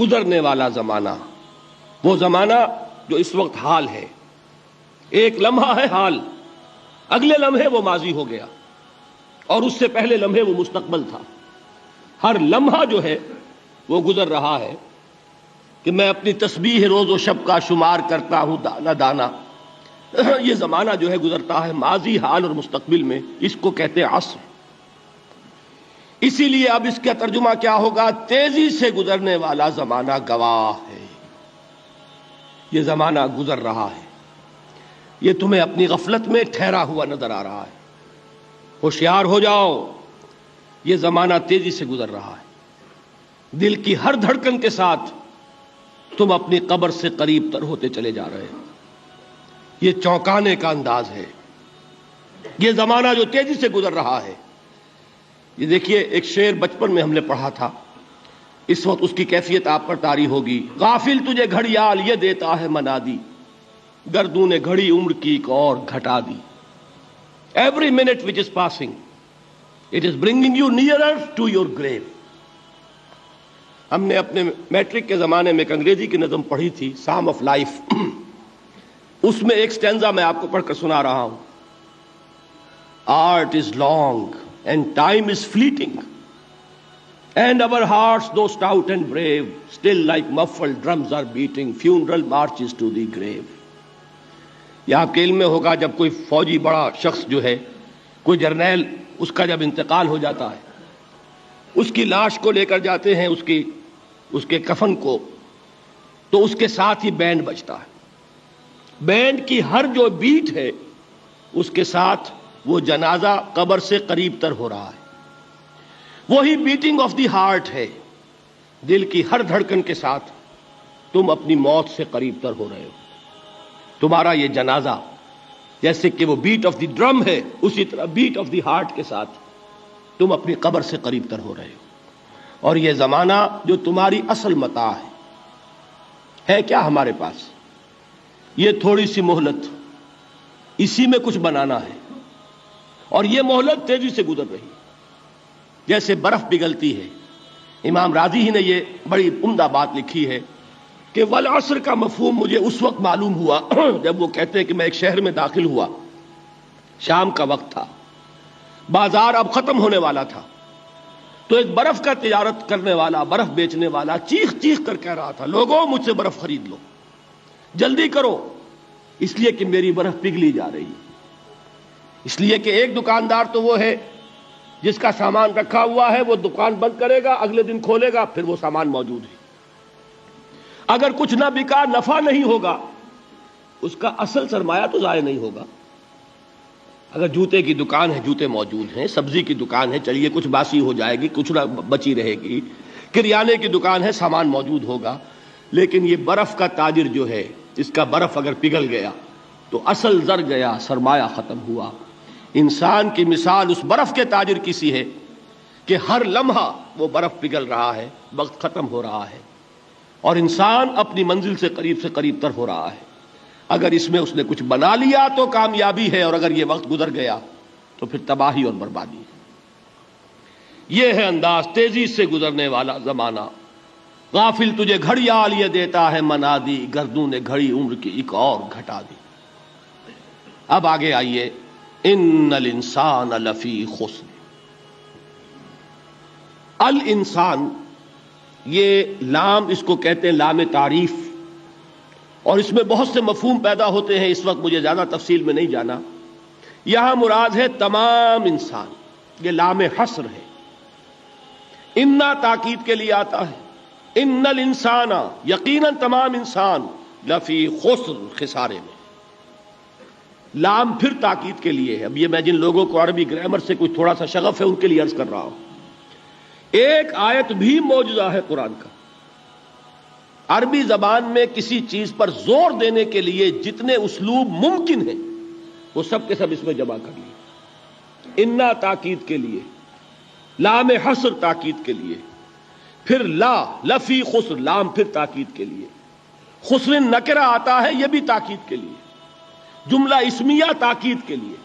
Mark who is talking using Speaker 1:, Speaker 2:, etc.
Speaker 1: گزرنے والا زمانہ، وہ زمانہ جو اس وقت حال ہے، ایک لمحہ ہے حال، اگلے لمحے وہ ماضی ہو گیا، اور اس سے پہلے لمحے وہ مستقبل تھا۔ ہر لمحہ جو ہے وہ گزر رہا ہے کہ میں اپنی تسبیح روز و شب کا شمار کرتا ہوں دانا دانا۔ یہ زمانہ جو ہے گزرتا ہے ماضی، حال اور مستقبل میں، اس کو کہتے ہیں عصر۔ اسی لیے اب اس کا ترجمہ کیا ہوگا؟ تیزی سے گزرنے والا زمانہ گواہ ہے۔ یہ زمانہ گزر رہا ہے، یہ تمہیں اپنی غفلت میں ٹھہرا ہوا نظر آ رہا ہے۔ ہوشیار ہو جاؤ، یہ زمانہ تیزی سے گزر رہا ہے۔ دل کی ہر دھڑکن کے ساتھ تم اپنی قبر سے قریب تر ہوتے چلے جا رہے ہو۔ یہ چونکانے کا انداز ہے، یہ زمانہ جو تیزی سے گزر رہا ہے۔ یہ دیکھیے، ایک شعر بچپن میں ہم نے پڑھا تھا، اس وقت اس کی کیفیت آپ پر طاری ہوگی۔ غافل تجھے گھڑیال یہ دیتا ہے منادی، گردوں نے گھڑی عمر کی ایک اور گھٹا دی۔ Every minute which is passing, it is bringing you nearer to your grave۔ ہم نے اپنے میٹرک کے زمانے میں ایک انگریزی کی نظم پڑھی تھی، سام آف لائف۔ اس میں ایک سٹینزا میں آپ کو پڑھ کر سنا رہا ہوں۔ Art is long and time is fleeting, and our hearts though stout and brave, still like muffled drums are beating funeral marches to the grave۔ یہ آپ کے علم میں ہوگا، جب کوئی فوجی بڑا شخص جو ہے، کوئی جرنیل، اس کا جب انتقال ہو جاتا ہے، اس کی لاش کو لے کر جاتے ہیں اس کے کفن کو، تو اس کے ساتھ ہی بینڈ بجتا ہے۔ بینڈ کی ہر جو بیٹ ہے، اس کے ساتھ وہ جنازہ قبر سے قریب تر ہو رہا ہے۔ وہی بیٹنگ آف دی ہارٹ ہے، دل کی ہر دھڑکن کے ساتھ تم اپنی موت سے قریب تر ہو رہے ہو۔ تمہارا یہ جنازہ جیسے کہ وہ بیٹ آف دی ڈرم ہے، اسی طرح بیٹ آف دی ہارٹ کے ساتھ تم اپنی قبر سے قریب تر ہو رہے ہو۔ اور یہ زمانہ جو تمہاری اصل متاع ہے کیا ہمارے پاس؟ یہ تھوڑی سی مہلت، اسی میں کچھ بنانا ہے، اور یہ مہلت تیزی سے گزر رہی ہے، جیسے برف پگھلتی ہے۔ امام رازی ہی نے یہ بڑی عمدہ بات لکھی ہے کہ والعصر کا مفہوم مجھے اس وقت معلوم ہوا جب وہ کہتے ہیں کہ میں ایک شہر میں داخل ہوا، شام کا وقت تھا، بازار اب ختم ہونے والا تھا، تو ایک برف کا تجارت کرنے والا، برف بیچنے والا چیخ چیخ کر کہہ رہا تھا، لوگوں مجھ سے برف خرید لو، جلدی کرو، اس لیے کہ میری برف پگھلی جا رہی ہے۔ اس لیے کہ ایک دکاندار تو وہ ہے جس کا سامان رکھا ہوا ہے، وہ دکان بند کرے گا، اگلے دن کھولے گا، پھر وہ سامان موجود ہے۔ اگر کچھ نہ بکا، نفع نہیں ہوگا، اس کا اصل سرمایہ تو ضائع نہیں ہوگا۔ اگر جوتے کی دکان ہے، جوتے موجود ہیں، سبزی کی دکان ہے، چلیے کچھ باسی ہو جائے گی، کچھ نہ بچی رہے گی، کریانے کی دکان ہے، سامان موجود ہوگا، لیکن یہ برف کا تاجر جو ہے، اس کا برف اگر پگھل گیا تو اصل زر گیا، سرمایہ ختم ہوا۔ انسان کی مثال اس برف کے تاجر کی سی ہے کہ ہر لمحہ وہ برف پگھل رہا ہے، وقت ختم ہو رہا ہے، اور انسان اپنی منزل سے قریب تر ہو رہا ہے۔ اگر اس میں اس نے کچھ بنا لیا تو کامیابی ہے، اور اگر یہ وقت گزر گیا تو پھر تباہی اور بربادی ہے۔ یہ ہے انداز تیزی سے گزرنے والا زمانہ۔ غافل تجھے گھڑیال یہ دیتا ہے منادی، گردوں نے گھڑی عمر کی ایک اور گھٹا دی۔ اب آگے آئیے، ان الانسان لفی خسر۔ الانسان، یہ لام اس کو کہتے ہیں لام تعریف، اور اس میں بہت سے مفہوم پیدا ہوتے ہیں، اس وقت مجھے زیادہ تفصیل میں نہیں جانا۔ یہاں مراد ہے تمام انسان، یہ لام حصر ہے۔ انا تاکید کے لیے آتا ہے، ان الانسان، یقیناً تمام انسان، لفی خسر، خسارے میں۔ لام پھر تاکید کے لیے ہے۔ اب یہ میں جن لوگوں کو عربی گرامر سے کوئی تھوڑا سا شغف ہے ان کے لیے عرض کر رہا ہوں، ایک آیت بھی معجزہ ہے قرآن کا۔ عربی زبان میں کسی چیز پر زور دینے کے لیے جتنے اسلوب ممکن ہیں وہ سب کے سب اس میں جمع کر لیے۔ انا تاکید کے لیے، لام حصر تاکید کے لیے، پھر لا لفی خسر، لام پھر تاکید کے لیے، خسر نکرہ آتا ہے، یہ بھی تاکید کے لیے، جملہ اسمیہ تاکید کے لیے۔